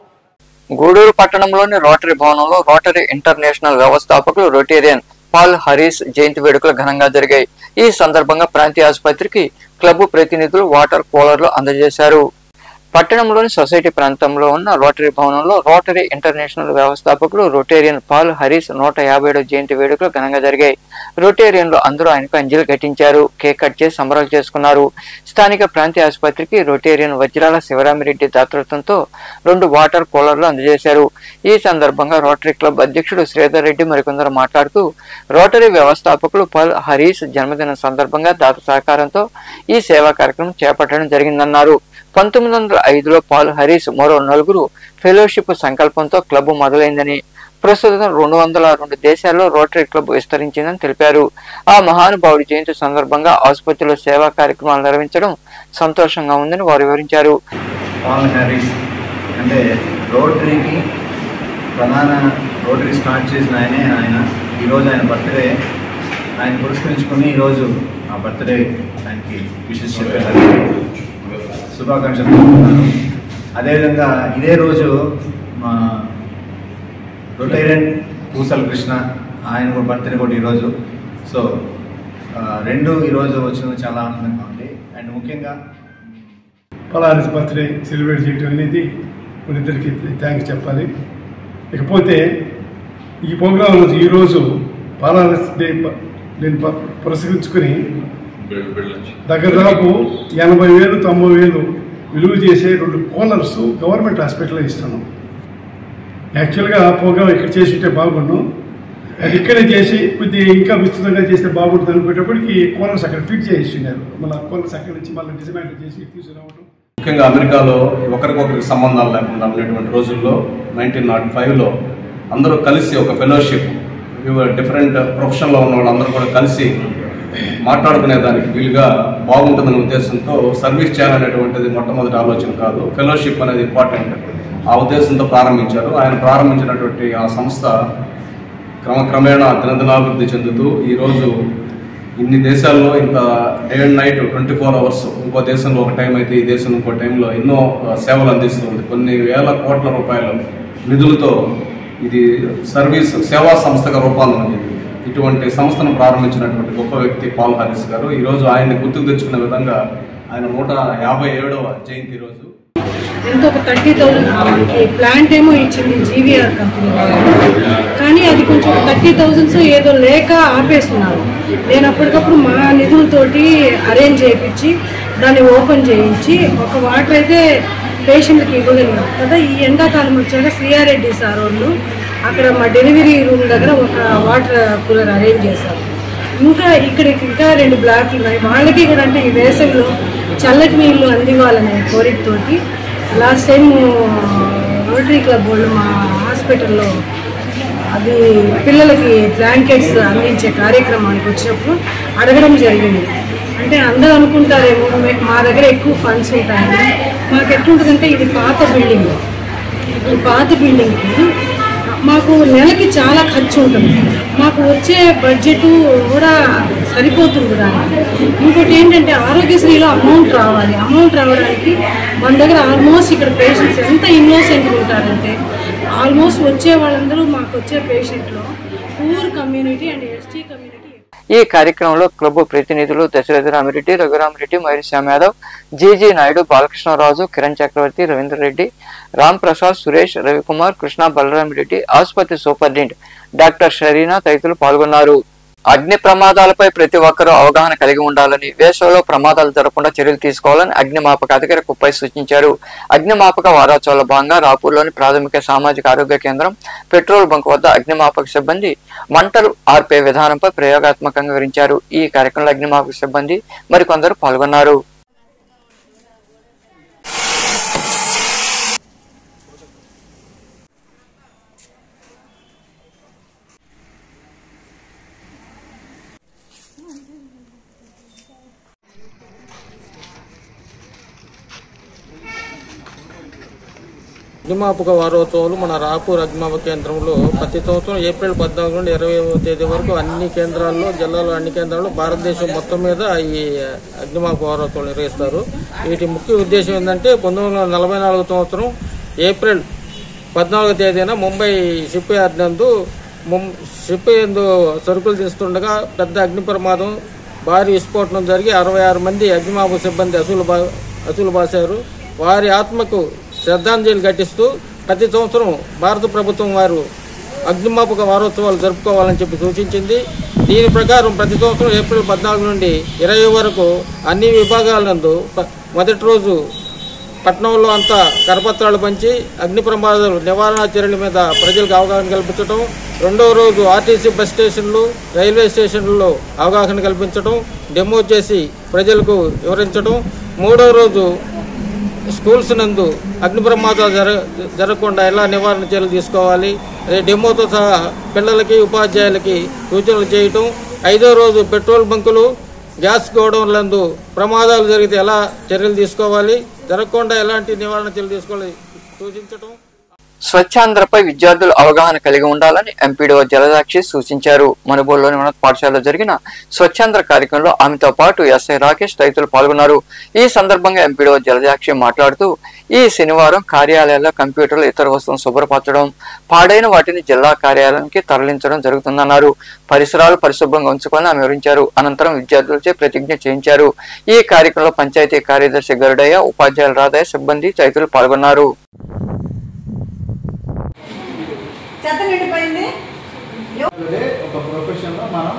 గూడూరు పట్టణంలోని రోటరీ భవనంలో రోటరీ ఇంటర్నేషనల్ వ్యవస్థాపకులు రొటేరియన్ పాల్ హరీస్ జయంతి వేడుకలు ఘనంగా జరిగాయి. ఈ సందర్భంగా ప్రాంతీయ ఆసుపత్రికి క్లబ్ ప్రతినిధులు వాటర్ కూలర్లు అందజేశారు. పట్టణంలోని సొసైటీ ప్రాంతంలో ఉన్న రోటరీ భవనంలో రోటరీ ఇంటర్నేషనల్ వ్యవస్థాపకులు రొటేరియన్ పాల్ హరీస్ 157వ జయంతి వేడుకలు ఘనంగా జరిగాయి. రొటేరియన్లు అందరూ ఆయనకు అంజలి ఘటించారు. కేక్ కట్ చేసి సంబరాలు చేసుకున్నారు. స్థానిక ప్రాంతీయ ఆసుపత్రికి రొటేరియన్ వజ్రాల శివరామిరెడ్డి దాతృత్వంతో 2 వాటర్ కూలర్లు అందజేశారు. ఈ సందర్భంగా రోటరీ క్లబ్ అధ్యక్షుడు శ్రీధర్ రెడ్డి మరికొందరు మాట్లాడుతూ రోటరీ వ్యవస్థాపకులు పాల్ హరీస్ జన్మదిన సందర్భంగా దాత సహకారంతో ఈ సేవా కార్యక్రమం చేపట్టడం జరిగిందన్నారు. 1905లో పాల్ హరీస్ మరో 4 ఫెలోషిప్ సంకల్పంతో క్లబ్ మొదలైందని, ప్రస్తుతం 202 దేశాల్లో రోటరీ క్లబ్ విస్తరించిందని తెలిపారు. ఆ మహానుభావుడి జయంతి సందర్భంగా ఆసుపత్రిలో సేవా కార్యక్రమాలు నిర్వహించడం సంతోషంగా ఉందని వారు వివరించారు. పాల్ హరీస్ అంటే రోటరీకి ప్రధాన రోటరీ స్టార్ట్ చేసిన ఆయన ఈరోజు ఆయన బర్త్డే, ఆయన పురస్కరించుకొని ఈరోజు ఆ బర్త్డే ఆయనకి విషెస్ చెప్పారు, శుభాకాంక్షలు చెప్తున్నాను. అదేవిధంగా ఇదే రోజు మా రొటేరియన్ పూసల కృష్ణ ఆయన బర్త్డే కూడా ఈరోజు. సో 2 ఈరోజు వచ్చినందుకు చాలా ఆనందంగా ఉంది. అండ్ ముఖ్యంగా పాల్ హరీస్ బర్త్డే సెలబ్రేట్ చేయడం అనేది మనిద్దరికి థ్యాంక్స్ చెప్పాలి. ఇకపోతే ఈ ప్రోగ్రాం ఈరోజు పాల్ హరీస్ డే నేను పురస్కరించుకుని దాదాపు 80,000 90,000 విలువ చేసే 2 కూలర్స్ గవర్నమెంట్ హాస్పిటల్లో ఇస్తున్నాం. యాక్చువల్గా ప్రోగ్రామ్ ఇక్కడ చేసి ఉంటే బాగుండు, అది ఇక్కడే చేసి కొద్దిగా ఇంకా విస్తృతంగా చేస్తే బాగుంటుంది అనుకునేటప్పటికి కూలర్స్ అక్కడ ఫిట్ చేస్తున్నారు. మళ్ళీ కూలర్స్ అక్కడి నుంచి మళ్ళీ డిసమాంటిల్ చేసి తీసుకురావడం. ముఖ్యంగా అమెరికాలో ఒకరికొకరికి సంబంధాలు లేకుండా ఉండేటువంటి రోజుల్లో 1905లో అందరూ కలిసి ఒక ఫెలోషిప్, డిఫరెంట్ ప్రొఫెషన్లో ఉన్న వాళ్ళందరూ కూడా కలిసి మాట్లాడుకునే దానికి వీలుగా బాగుంటుందనే ఉద్దేశంతో సర్వీస్ చేయాలనేటువంటిది మొట్టమొదటి ఆలోచన కాదు, ఫెలోషిప్ అనేది ఇంపార్టెంట్. ఆ ఉద్దేశంతో ప్రారంభించారు. ఆయన ప్రారంభించినటువంటి ఆ సంస్థ క్రమక్రమేణా దినదినాభివృద్ధి చెందుతూ ఈరోజు ఇన్ని దేశాల్లో ఇంత డే అండ్ నైట్ 24 hours, ఇంకో దేశంలో ఒక టైం అయితే ఈ దేశంలో ఇంకో టైంలో ఎన్నో సేవలు అందిస్తుంది. కొన్ని వేల కోట్ల రూపాయల నిధులతో ఇది సర్వీస్ సేవా సంస్థగా రూపాంతరం. ఇటువంటి సంస్థను ప్రారంభించినటువంటి గొప్ప వ్యక్తి పాల్ హరీస్ గారు. ఈరోజు ఆయన్ని గుర్తుకు తెచ్చుకునే విధంగా ఆయన 157వ జయంతి రోజు. ఎంతో ఒక 30,000 ప్లాంట్ ఏమో ఇచ్చింది జీవీఆర్ కంపెనీ, కానీ అది కొంచెం 30,000 ఏదో లేక ఆపేస్తున్నారు. నేను అప్పటికప్పుడు మా నిధులతోటి అరేంజ్ చేయించి దాన్ని ఓపెన్ చేయించి ఒక వాటర్ అయితే పేషెంట్కి ఇవ్వగలిగాం కదా. ఈ ఎండాకాలం వచ్చాక శ్రీయారెడ్డి సార్ వాళ్ళు అక్కడ మా డెలివరీ రూమ్ దగ్గర ఒక వాటర్ కూలర్ అరేంజ్ చేశారు. ఇక్కడికి ఇంకా 2 బ్లాక్లు ఉన్నాయి. వాళ్ళకి కూడా అంటే ఈ వేసవిలో చల్లటి నీళ్ళు అందివ్వాలనే కోరికతోటి లాస్ట్ టైం రోటరీ క్లబ్ వాళ్ళు మా హాస్పిటల్లో అది పిల్లలకి బ్లాంకెట్స్ అందించే కార్యక్రమానికి వచ్చినప్పుడు అడగడం జరిగింది. అంటే అందరూ అనుకుంటారేమో మా దగ్గర ఎక్కువ ఫండ్స్ ఉంటాయని. మాకు ఎట్లుంటుందంటే ఇది పాత బిల్డింగ్, ఈ పాత బిల్డింగ్కి మాకు నెలకి చాలా ఖర్చు ఉంటుంది. మాకు వచ్చే బడ్జెట్ కూడా సరిపోతుంది దానికి. ఇంకోటి ఏంటంటే ఆరోగ్యశ్రీలో అమౌంట్ రావాలి. అమౌంట్ రావడానికి మన దగ్గర ఆల్మోస్ట్ ఇక్కడ పేషెంట్స్ ఎంత ఇన్నోసెంట్గా ఉంటారంటే ఆల్మోస్ట్ వచ్చే వాళ్ళందరూ మాకు వచ్చే పేషెంట్లో poor community and ST community. ఈ కార్యక్రమంలో క్లబ్ ప్రతినిధులు దశరథ రామిరెడ్డి, రఘురామరెడ్డి, మైరి శ్యామ్ యాదవ్, జీజీ నాయుడు, బాలకృష్ణరాజు, కిరణ్ చక్రవర్తి, రవీంద్ర రెడ్డి, రామ్ ప్రసాద్, సురేష్, రవికుమార్, కృష్ణ, బలరామిరెడ్డి, ఆసుపత్రి సూపరింటెండెంట్ డాక్టర్ షరీనా తదితరులు పాల్గొన్నారు. అగ్ని ప్రమాదాలపై ప్రతి ఒక్కరూ అవగాహన కలిగి ఉండాలని, వేసవిలో ప్రమాదాలు జరగకుండా చర్యలు తీసుకోవాలని అగ్నిమాపక అధికారి కుప్పై సూచించారు. అగ్నిమాపక వారోత్సవాల భాగంగా రాపూర్లోని ప్రాథమిక సామాజిక ఆరోగ్య కేంద్రం పెట్రోల్ బంక్ వద్ద అగ్నిమాపక సిబ్బంది మంటలు ఆర్పే విధానంపై ప్రయోగాత్మకంగా వివరించారు. ఈ కార్యక్రమంలో అగ్నిమాపక సిబ్బంది మరికొందరు పాల్గొన్నారు. అగ్నిమాపక వారోత్సవాలు మన రాపూర్ అగ్నిమాపక కేంద్రంలో ప్రతి సంవత్సరం ఏప్రిల్ 14 నుండి 20వ తేదీ వరకు అన్ని కేంద్రాల్లో, జిల్లాలో అన్ని కేంద్రాల్లో భారతదేశం మొత్తం మీద ఈ అగ్నిమాపక వారోత్సవాలు నిర్వహిస్తారు. వీటి ముఖ్య ఉద్దేశం ఏంటంటే 1944 సంవత్సరం ఏప్రిల్ 14వ తేదీన ముంబై షిప్ యార్డ్ నందు షిప్ యందు సరుకులు తీస్తుండగా పెద్ద అగ్ని ప్రమాదం, భారీ విస్ఫోటనం జరిగి 66 మంది అగ్నిమాపక సిబ్బంది అసూలు బాశారు. వారి ఆత్మకు శ్రద్ధాంజలి ఘటిస్తూ ప్రతి సంవత్సరం భారత ప్రభుత్వం వారు అగ్నిమాపక వారోత్సవాలు జరుపుకోవాలని చెప్పి సూచించింది. దీని ప్రకారం ప్రతి సంవత్సరం ఏప్రిల్ 14 నుండి 20 వరకు అన్ని విభాగాల నందు మొదటి రోజు పట్టణంలో అంతా కరపత్రాలు పంచి అగ్ని ప్రమాదాలు నివారణ చర్యల మీద ప్రజలకు అవగాహన కల్పించడం, రెండవ రోజు ఆర్టీసీ బస్ స్టేషన్లు, రైల్వే స్టేషన్లలో అవగాహన కల్పించడం, డెమో చేసి ప్రజలకు వివరించడం, మూడవ రోజు స్కూల్స్ నందు అగ్ని ప్రమాదాలు జరగకుండా ఎలా నివారణ చర్యలు తీసుకోవాలి, డెమోతో సహా పిల్లలకి, ఉపాధ్యాయులకి సూచనలు చేయటం, ఐదో రోజు పెట్రోల్ బంకులు, గ్యాస్ గోడౌన్లందు ప్రమాదాలు జరిగితే ఎలా చర్యలు తీసుకోవాలి, జరగకుండా ఎలాంటి నివారణ చర్యలు తీసుకోవాలి సూచించడం. స్వచ్ఛాంధ్రపై విద్యార్థులు అవగాహన కలిగి ఉండాలని ఎంపీడీఓ జలదాక్షి సూచించారు. మనుబోలులోని ఉన్నత పాఠశాలలో జరిగిన స్వచ్ఛాంధ్ర కార్యక్రమంలో ఆమెతో పాటు ఎస్ఐ రాకేష్ తదితరులు పాల్గొన్నారు. ఈ సందర్భంగా ఎంపీడీఓ జలదాక్షి మాట్లాడుతూ ఈ శనివారం కార్యాలయాల్లో కంప్యూటర్లు, ఇతర వస్తువులను శుభ్రపరచడం, పాడైన వాటిని జిల్లా కార్యాలయానికి తరలించడం జరుగుతుందన్నారు. పరిసరాలు పరిశుభ్రంగా ఉంచుకోవాలని ఆమె వివరించారు. అనంతరం విద్యార్థులచే ప్రతిజ్ఞ చేయించారు. ఈ కార్యక్రమంలో పంచాయతీ కార్యదర్శి గరుడయ్య, ఉపాధ్యాయులు రాధయ్య, సిబ్బంది తదితరులు పాల్గొన్నారు. ఒక ప్రొఫెషన్ లో మనం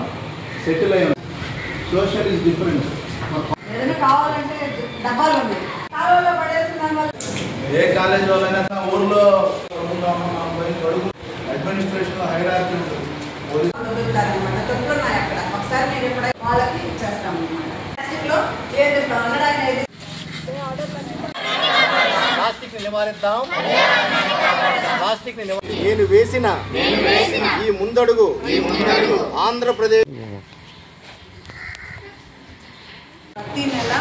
సెటిల్ అయ్యాం. Social is different. A college వాళ్ళైనా ఊర్లో అడ్మినిస్ట్రేషన్ హైరార్కీ ఉంటుంది. నేను వేసిన ఈ ముందడుగు ఆంధ్రప్రదేశ్. ప్రతి నెల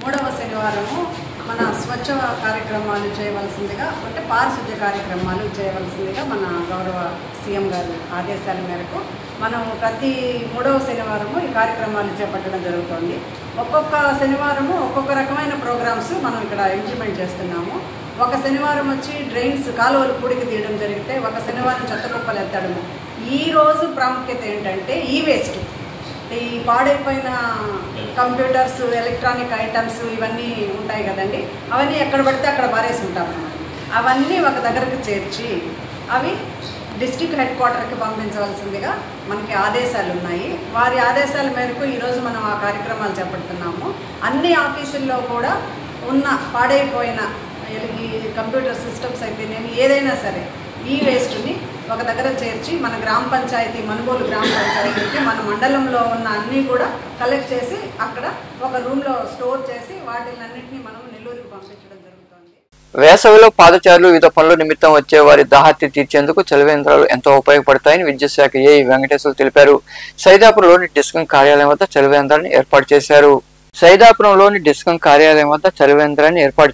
3వ శనివారము మన స్వచ్ఛ కార్యక్రమాలు చేయవలసిందిగా, అంటే పారిశుద్ధ్య కార్యక్రమాలు చేయవలసిందిగా మన గౌరవ సీఎం గారి ఆదేశాల మేరకు మనం ప్రతి 3వ శనివారము ఈ కార్యక్రమాలు చేపట్టడం జరుగుతుంది. ఒక్కొక్క శనివారము ఒక్కొక్క రకమైన ప్రోగ్రామ్స్ మనం ఇక్కడ ఇంప్లిమెంట్ చేస్తున్నాము. ఒక శనివారం వచ్చి డ్రైన్స్, కాలువలు పూడికి తీయడం జరిగితే, ఒక శనివారం చెత్త కుప్పలు ఎత్తడము. ఈరోజు ప్రాముఖ్యత ఏంటంటే ఈ వేస్ట్, ఈ పాడైపోయిన కంప్యూటర్స్, ఎలక్ట్రానిక్ ఐటమ్స్ ఇవన్నీ ఉంటాయి కదండి, అవన్నీ ఎక్కడ పడితే అక్కడ పారేసి ఉంటాం. అవన్నీ ఒక దగ్గరకు చేర్చి అవి డిస్ట్రిక్ట్ హెడ్ క్వార్టర్కి పంపించవలసిందిగా మనకి ఆదేశాలు ఉన్నాయి. వారి ఆదేశాల మేరకు ఈరోజు మనం ఆ కార్యక్రమాలు చేపడుతున్నాము. అన్ని ఆఫీసుల్లో కూడా ఉన్న పాడైపోయిన ఈ కంప్యూటర్ సిస్టమ్స్ అయితే నేను ఏదైనా సరే ఈ వేస్ట్ని ఒక దగ్గర చేర్చి మన గ్రామ పంచాయతీ, మనుబోలు గ్రామ పంచాయతీకి మన మండలంలో ఉన్న అన్నీ కూడా కలెక్ట్ చేసి అక్కడ ఒక రూమ్లో స్టోర్ చేసి వాటిలన్నింటినీ మనం నెల్లూరుకి పంపించడం జరుగుతుంది. వేసవిలో పాదచారులు వివిధ పనుల నిమిత్తం వచ్చే వారి దాహత్తి తీర్చేందుకు చలివేంద్రాలు ఎంతో ఉపయోగపడతాయని విద్యుత్ శాఖ ఏఈ వెంకటేశ్వర తెలిపారు. సైదాపురంలోని డిస్కం కార్యాలయం వద్ద చలివేంద్రాన్ని ఏర్పాటు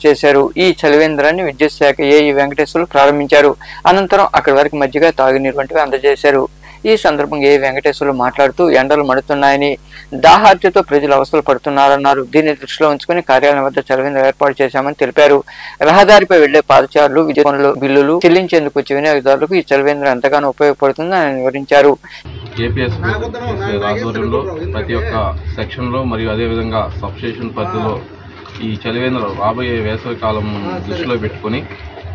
చేశారు. ఈ చలివేంద్రాన్ని విద్యుత్ శాఖ ఏఈ వెంకటేశ్వర్లు ప్రారంభించారు. అనంతరం అక్కడి వరకు మజ్జిగ, తాగునీరు వంటివి అందజేశారు. ఈ సందర్భంగా ఏఈ వెంకటేశ్వర్లు మాట్లాడుతూ ఎండలు మండుతున్నాయని, దాహార్తితో ప్రజలు అవస్థలు పడుతున్నారన్నారు. దీన్ని దృష్టిలో ఉంచుకుని కార్యాలయం వద్ద చలివేంద్రం ఏర్పాటు చేశామని తెలిపారు. రహదారిపై వెళ్లే పాదచారులు, విద్యుత్ పనుల బిల్లులు చెల్లించేందుకు వచ్చే వినియోగదారులకు ఈ చలివేంద్రం ఎంతగానో ఉపయోగపడుతుందని ఆయన వివరించారు. ఏపీఎస్ ఆధ్వర్యంలో ప్రతి ఒక్క సెక్షన్లో మరియు అదేవిధంగా సబ్స్టేషన్ పరిధిలో ఈ చలివేంద్రం రాబోయే వేసవి కాలం దృష్టిలో పెట్టుకుని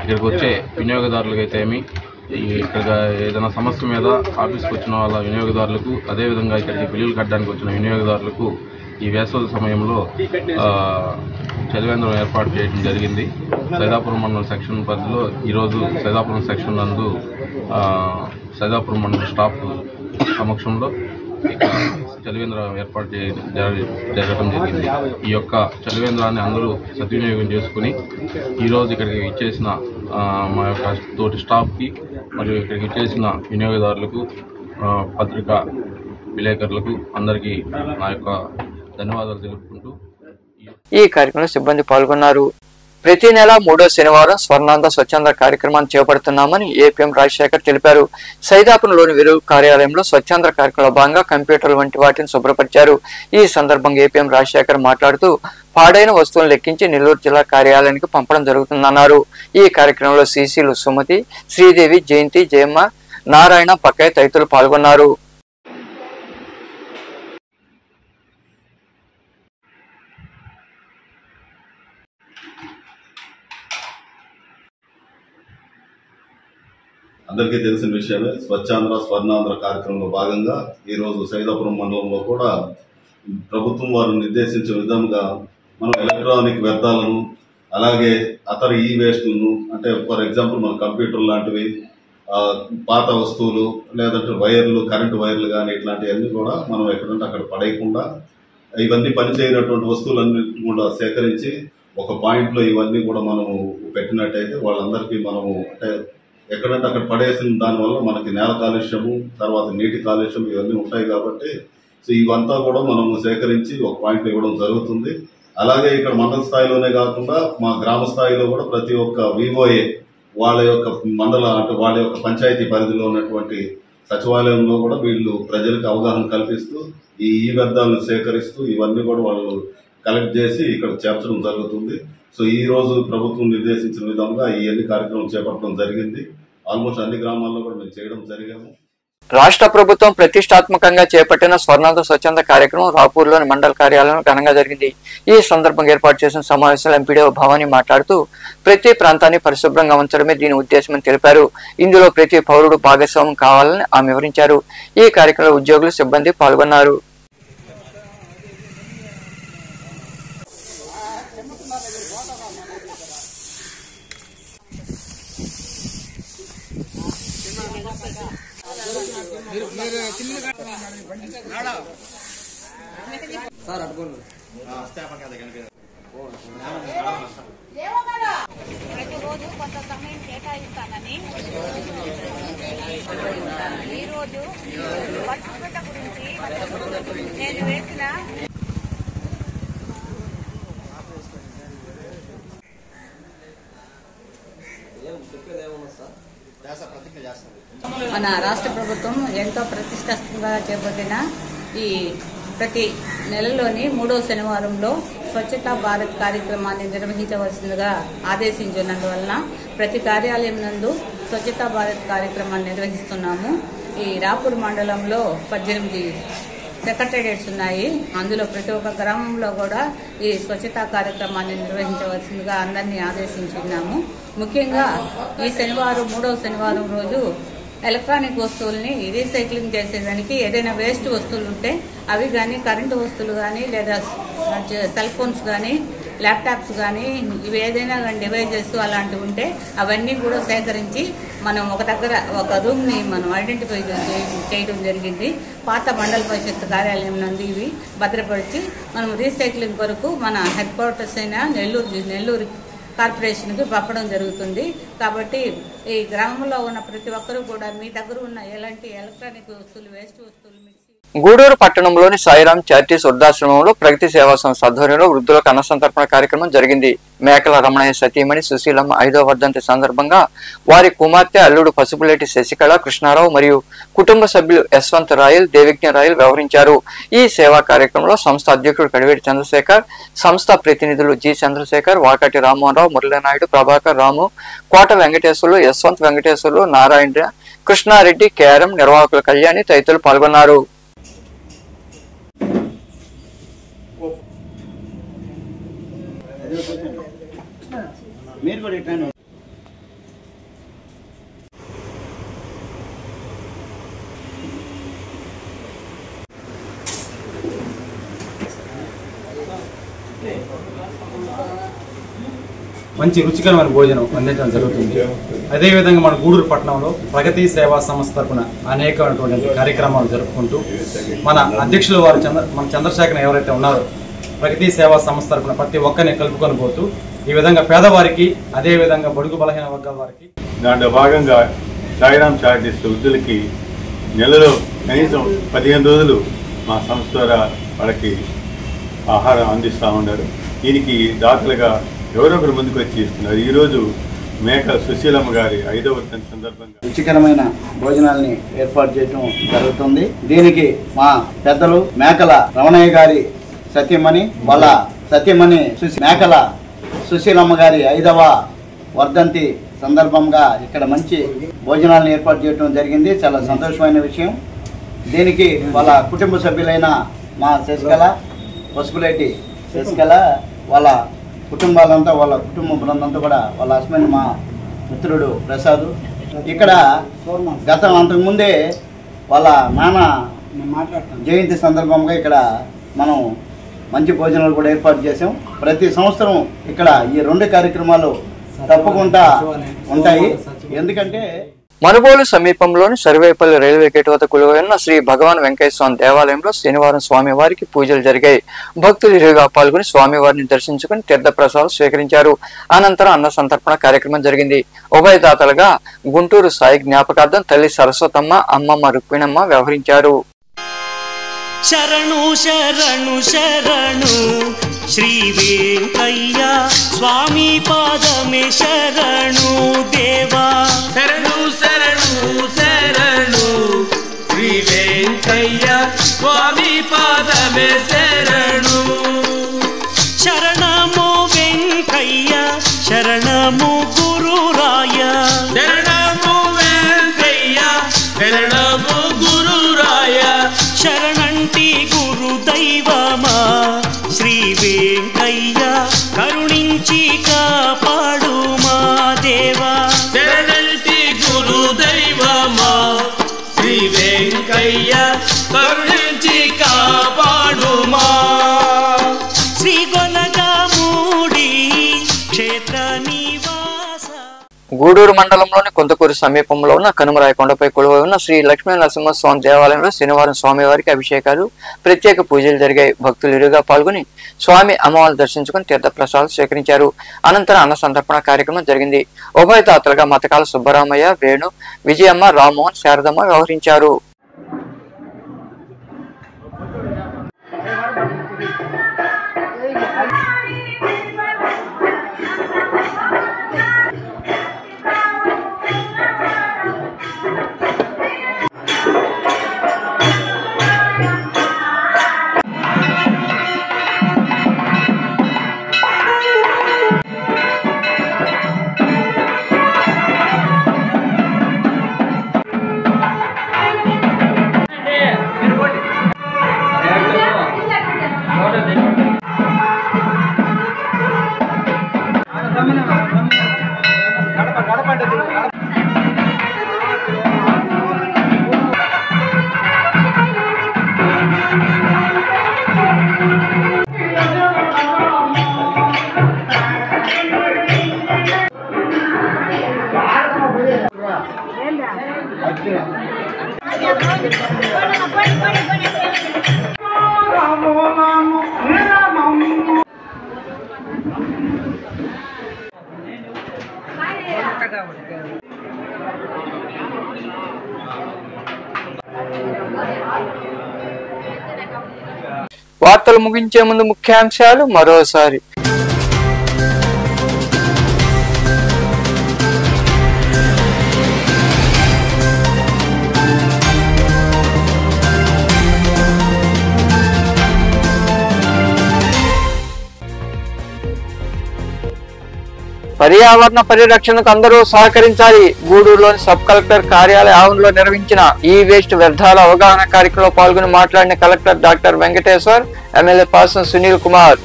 ఇక్కడికి వచ్చే వినియోగదారులకైతే ఇక్కడ ఏదైనా సమస్య మీద ఆఫీస్కి వచ్చిన వాళ్ళ వినియోగదారులకు, అదేవిధంగా ఇక్కడికి బిల్లులు కట్టడానికి వచ్చిన వినియోగదారులకు ఈ వేసవి సమయంలో చలివేంద్రం ఏర్పాటు చేయడం జరిగింది. సైదాపురం మండలం సెక్షన్ పరిధిలో ఈరోజు సైదాపురం సెక్షన్ నందు సైదాపురం మండలం స్టాఫ్ సమక్షంలో చలివేంద్రం ఏర్పాటు జరగడం జరిగింది. ఈ యొక్క చలివేంద్రాన్ని అందరూ సద్వినియోగం చేసుకుని ఈరోజు ఇక్కడికి ఇచ్చేసిన మా యొక్క తోటి స్టాఫ్కి మరియు ఇక్కడికి ఇచ్చేసిన వినియోగదారులకు, పత్రికా విలేకరులకు అందరికీ నా యొక్క ధన్యవాదాలు తెలుపుకుంటూ ఈ కార్యక్రమంలో సిబ్బంది పాల్గొన్నారు. ప్రతి నెల 3వ శనివారం స్వర్ణాంధ్ర స్వచ్ఛంద కార్యక్రమాన్ని చేపడుతున్నామని ఏపీఎం రాజశేఖర్ తెలిపారు. సైదాపురంలోని వెలుగు కార్యాలయంలో స్వచ్ఛంద కార్యక్రమంలో భాగంగా కంప్యూటర్లు వంటి వాటిని శుభ్రపరిచారు. ఈ సందర్భంగా ఏపీఎం రాజశేఖర్ మాట్లాడుతూ పాడైన వస్తువులను లెక్కించి నెల్లూరు జిల్లా కార్యాలయానికి పంపడం జరుగుతుందన్నారు. ఈ కార్యక్రమంలో సిసిలు సుమతి, శ్రీదేవి, జయంతి, జయమ్మ, నారాయణ, పక్కయ్య తదితరులు పాల్గొన్నారు. అందరికీ తెలిసిన విషయమే. స్వచ్ఛాంధ్ర స్వర్ణాంధ్ర కార్యక్రమంలో భాగంగా ఈరోజు సైదాపురం మండలంలో కూడా ప్రభుత్వం వారు నిర్దేశించిన విధంగా మనం ఎలక్ట్రానిక్ వ్యర్థాలను అలాగే అతర ఈ వేస్ట్లను, అంటే ఫర్ ఎగ్జాంపుల్ మన కంప్యూటర్ లాంటివి, పాత వస్తువులు, లేదంటే వైర్లు, కరెంటు వైర్లు కానీ ఇట్లాంటివన్నీ కూడా మనం ఎక్కడంటే అక్కడ పడేయకుండా ఇవన్నీ పనిచేయనటువంటి వస్తువులన్నింటినీ కూడా సేకరించి ఒక పాయింట్లో ఇవన్నీ కూడా మనము పెట్టినట్టయితే వాళ్ళందరికీ మనము అంటే ఎక్కడంటే అక్కడ పడేసిన దానివల్ల మనకి నేల కాలుష్యము, తర్వాత నీటి కాలుష్యం ఇవన్నీ ఉంటాయి కాబట్టి సో ఇవంతా కూడా మనము సేకరించి ఒక పాయింట్ ఇవ్వడం జరుగుతుంది. అలాగే ఇక్కడ మండల స్థాయిలోనే కాకుండా మా గ్రామ స్థాయిలో కూడా ప్రతి ఒక్క వివోఏ వాళ్ళ యొక్క మండల అంటే వాళ్ళ యొక్క పంచాయతీ పరిధిలో ఉన్నటువంటి సచివాలయంలో కూడా వీళ్ళు ప్రజలకు అవగాహన కల్పిస్తూ ఈ వ్యర్థాలను సేకరిస్తూ ఇవన్నీ కూడా వాళ్ళు కలెక్ట్ చేసి ఇక్కడ చేర్చడం జరుగుతుంది. సో ఈ రోజు ప్రభుత్వం నిర్దేశించిన విధంగా ఈ అన్ని కార్యక్రమం చేపట్టడం జరిగింది. ఆల్మోస్ట్ అన్ని గ్రామాల్లో కూడా మేము చేయడం జరిగాము. రాష్ట్ర ప్రభుత్వం ప్రతిష్టాత్మకంగా చేపట్టిన స్వర్ణాంధ్ర స్వచ్ఛంద కార్యక్రమం రాపూర్లోని మండల కార్యాలయంలో ఘనంగా జరిగింది. ఈ సందర్భంగా ఏర్పాటు చేసిన సమావేశంలో ఎంపీడీఓ భవానీ మాట్లాడుతూ ప్రతి ప్రాంతాన్ని పరిశుభ్రంగా ఉంచడమే దీని ఉద్దేశమని తెలిపారు. ఇందులో ప్రతి పౌరుడు భాగస్వామ్యం కావాలని ఆమె వివరించారు. ఈ కార్యక్రమంలో ఉద్యోగులు, సిబ్బంది పాల్గొన్నారు. ప్రతిరోజు కొంత సమయం కేటాయిస్తానని ఈరోజు పరిశుభ్రత గురించి నేను వేసిన మన రాష్ట్ర ప్రభుత్వం ఎంతో ప్రతిష్టాత్మకంగా చేపట్టిన ఈ ప్రతి నెలలోని 3వ శనివారంలో స్వచ్ఛతా భారత్ కార్యక్రమాన్ని నిర్వహించవలసిందిగా ఆదేశించినందువలన ప్రతి కార్యాలయం నందు స్వచ్ఛతా భారత్ కార్యక్రమాన్ని నిర్వహిస్తున్నాము. ఈ రాపూర్ మండలంలో 18 సెక్రటేరియట్స్ ఉన్నాయి. అందులో ప్రతి ఒక్క గ్రామంలో కూడా ఈ స్వచ్ఛతా కార్యక్రమాన్ని నిర్వహించవలసిందిగా అందరినీ ఆదేశించున్నాము. ముఖ్యంగా ఈ శనివారం 3వ శనివారం రోజు ఎలక్ట్రానిక్ వస్తువుల్ని రీసైక్లింగ్ చేసేదానికి ఏదైనా వేస్ట్ వస్తువులు ఉంటే అవి కానీ, కరెంటు వస్తువులు కానీ, లేదా సెల్ ఫోన్స్ కానీ, ల్యాప్టాప్స్ కానీ, ఇవి ఏదైనా కానీ డివైజెస్ అలాంటివి ఉంటే అవన్నీ కూడా సేకరించి మనం ఒక దగ్గర ఒక రూమ్ని మనం ఐడెంటిఫై చేయడం జరిగింది. పాత మండల పరిషత్ కార్యాలయం నందు ఇవి భద్రపరిచి మనం రీసైక్లింగ్ కొరకు మన హెడ్ క్వార్టర్స్ అయిన నెల్లూరు కార్పొరేషన్కి పంపడం జరుగుతుంది. కాబట్టి ఈ గ్రామంలో ఉన్న ప్రతి ఒక్కరూ కూడా మీ దగ్గర ఉన్న ఎలాంటి ఎలక్ట్రానిక్ వస్తువులు, వేస్ట్ వస్తువులు గూడూరు పట్టణంలోని సాయిరామ్ చారిటీస్ వృద్ధాశ్రమంలో ప్రగతి సేవా సంస్థ ఆధ్వర్యంలో వృద్ధులకు అన్న సంతర్పణ కార్యక్రమం జరిగింది. మేకల రమణయ్య సతీమణి సుశీలమ్మ 5వ వర్ధంతి సందర్భంగా వారి కుమార్తె అల్లుడు పసుపులేటి శశికళ, కృష్ణారావు మరియు కుటుంబ సభ్యులు యశ్వంత్ రాయల్, దేవిజ్ఞ రాయల్ వ్యవహరించారు. ఈ సేవా కార్యక్రమంలో సంస్థ అధ్యక్షుడు కడివేటి చంద్రశేఖర్, సంస్థ ప్రతినిధులు జి చంద్రశేఖర్, వాకాటి రామ్మోహన్రావు, మురళీనాయుడు, ప్రభాకర్, రాము, కోట వెంకటేశ్వర్లు, యశ్వంత్ వెంకటేశ్వర్లు, నారాయణ, కృష్ణారెడ్డి, కేరం, నిర్వాహకులు కళ్యాణి తదితరులు పాల్గొన్నారు. మీరు కూడా ఇట్లా మంచి రుచికరమైన భోజనం అందించడం జరుగుతుంది. అదేవిధంగా మన గూడూరు పట్టణంలో ప్రగతి సేవా సంస్థ తరఫున అనేకమైనటువంటి కార్యక్రమాలు జరుపుకుంటూ మన అధ్యక్షులు వారు మన చంద్రశేఖర్ ఎవరైతే ఉన్నారో ప్రగతి సేవా సంస్థ తరఫున ప్రతి ఒక్కరిని కలుపుకొని పోతూ ఈ విధంగా పేదవారికి, అదేవిధంగా బడుగు బలహీన వర్గాల వారికి దాంట్లో భాగంగా సాయిరామ్ చారిటీస్ వృద్ధులకి నెలలో కనీసం 15 రోజులు మా సంస్థ ద్వారా వాళ్ళకి ఆహారం అందిస్తూ ఉన్నారు. దీనికి దాతలుగా ఎవరొకరు ముందుకు వచ్చి ఇస్తున్నారు. ఈరోజు మేక సుశీలమ్మ గారి 5వ వర్ధంతి సందర్భంగా రుచికరమైన భోజనాల్ని ఏర్పాటు చేయడం జరుగుతుంది. దీనికి మా పెద్దలు మేకల రమణయ్య గారి సత్యమణి వాళ్ళ సత్యమణి మేకల సుశీలమ్మ గారి 5వ వర్ధంతి సందర్భంగా ఇక్కడ మంచి భోజనాలను ఏర్పాటు చేయడం జరిగింది. చాలా సంతోషమైన విషయం. దీనికి వాళ్ళ కుటుంబ సభ్యులైన మా శశికళ పసుపులేటి శశికళ వాళ్ళ కుటుంబాలంతా వాళ్ళ కుటుంబ బృందంతా కూడా వాళ్ళ హస్బెండ్ మా మిత్రుడు ప్రసాద్ ఇక్కడ అంతకుముందే వాళ్ళ నాన్న జయంతి సందర్భంగా ఇక్కడ మనం మంచి భోజనాలు కూడా ఏర్పాటు చేసాం. ప్రతి సంవత్సరం ఇక్కడ ఈ 2 కార్యక్రమాలు తప్పకుండా ఉంటాయి. ఎందుకంటే మనుబోలు సమీపంలోని సర్వేపల్లి రైల్వే గేట్ వద్ద కొలువైన శ్రీ భగవాన్ వెంకయ్య స్వామి దేవాలయంలో శనివారం స్వామివారికి పూజలు జరిగాయి. భక్తులు ఇరుగా పాల్గొని స్వామివారిని దర్శించుకుని తీర్థప్రసాదం స్వీకరించారు. అనంతరం అన్న సంతర్పణ కార్యక్రమం జరిగింది. ఉభయదాతలుగా గుంటూరు సాయి జ్ఞాపకార్థం తల్లి సరస్వతమ్మ, అమ్మమ్మ రుక్మిణమ్మ వ్యవహరించారు. శరణు శరణు శరణు శ్రీ వెంకయ్య స్వామి పాదమే శరణు దేవా. శరణు శరణు శరణు శ్రీ వెంకయ్య స్వామి పాదమే శరణు. శరణము వెంకయ్య శరణము గురురాయ. శరణము వెంకయ్య శరణము గురురాయ. శరణంటి గురుదైవమా శ్రీ వెంకయ్య కరుణించి కాపాడు మా దేవా. శరణంటి గురుదైవమా శ్రీ వెంకయ్య కరుణించి కాపాడు మా. శ్రీ గొలగామూడి క్షేత్ర నివాస. గూడూరు మండలంలోని కొంతకూరు సమీపంలో ఉన్న కనుమరాయ కొండపై కొలువై ఉన్న శ్రీ లక్ష్మీ నరసింహస్వామి దేవాలయంలో శనివారం స్వామివారికి అభిషేకాలు, ప్రత్యేక పూజలు జరిగాయి. భక్తులు ఇరుగా పాల్గొని స్వామి అమ్మవారిని దర్శించుకుని తీర్థప్రసాదాలు స్వీకరించారు. అనంతరం అన్న సంతర్పణ కార్యక్రమం జరిగింది. ఉభయదాతలుగా మతకాల సుబ్బరామయ్య, వేణు, విజయమ్మ, రామ్మోహన్, శారదమ్మ వ్యవహరించారు. వార్తలు ముగించే ముందు ముఖ్యాంశాలు మరోసారి. పర్యావరణ పరిరక్షణకు అందరూ సహకరించాలి. గూడూరులోని సబ్ కలెక్టర్ కార్యాలయ ఆవరణలో నిర్వహించిన ఈ వేస్ట్ వ్యర్థాల అవగాహన కార్యక్రమంలో పాల్గొని మాట్లాడిన collector doctor Venkateshwar, MLA Pasam Sunil Kumar.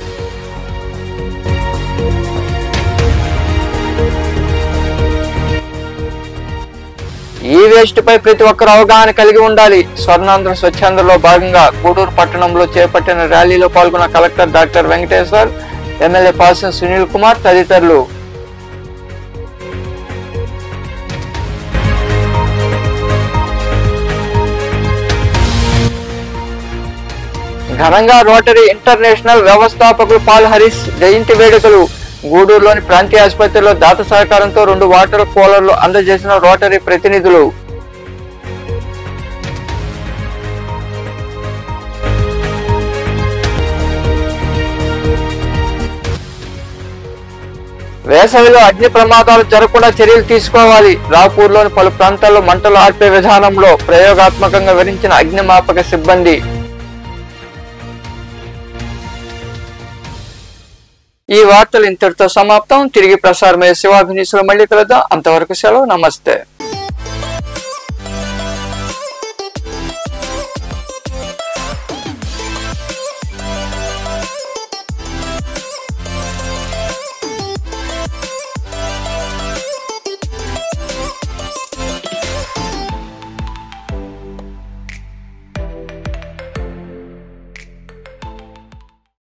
ఈ వేస్ట్ పై ప్రతి ఒక్కరు అవగాహన కలిగి ఉండాలి. స్వర్ణాంధ్ర స్వచ్ఛాంధ్రలో భాగంగా గూడూరు పట్టణంలో చేపట్టిన ర్యాలీలో పాల్గొన్న collector doctor Venkateshwar, MLA Pasam Sunil Kumar తదితరులు. ఘనంగా రోటరీ ఇంటర్నేషనల్ వ్యవస్థాపకులు పాల్ హరీష్ జయంతి వేడుకలు. గూడూరులోని ప్రాంతీయ ఆసుపత్రిలో దాత సహకారంతో 2 వాటర్ కూలర్లు అందజేసిన రోటరీ ప్రతినిధులు. వేసవిలో అగ్ని ప్రమాదాలు జరగకుండా చర్యలు తీసుకోవాలి. రాపూర్లోని పలు ప్రాంతాల్లో మంటలు ఆర్పే విధానంలో ప్రయోగాత్మకంగా వివరించిన అగ్నిమాపక సిబ్బంది. ఈ వార్తలు ఇంతటితో సమాప్తం. తిరిగి ప్రసారమయ్యే శివాభినీసులు మళ్ళీ కలుద్దాం. అంతవరకు సెలవు. నమస్తే.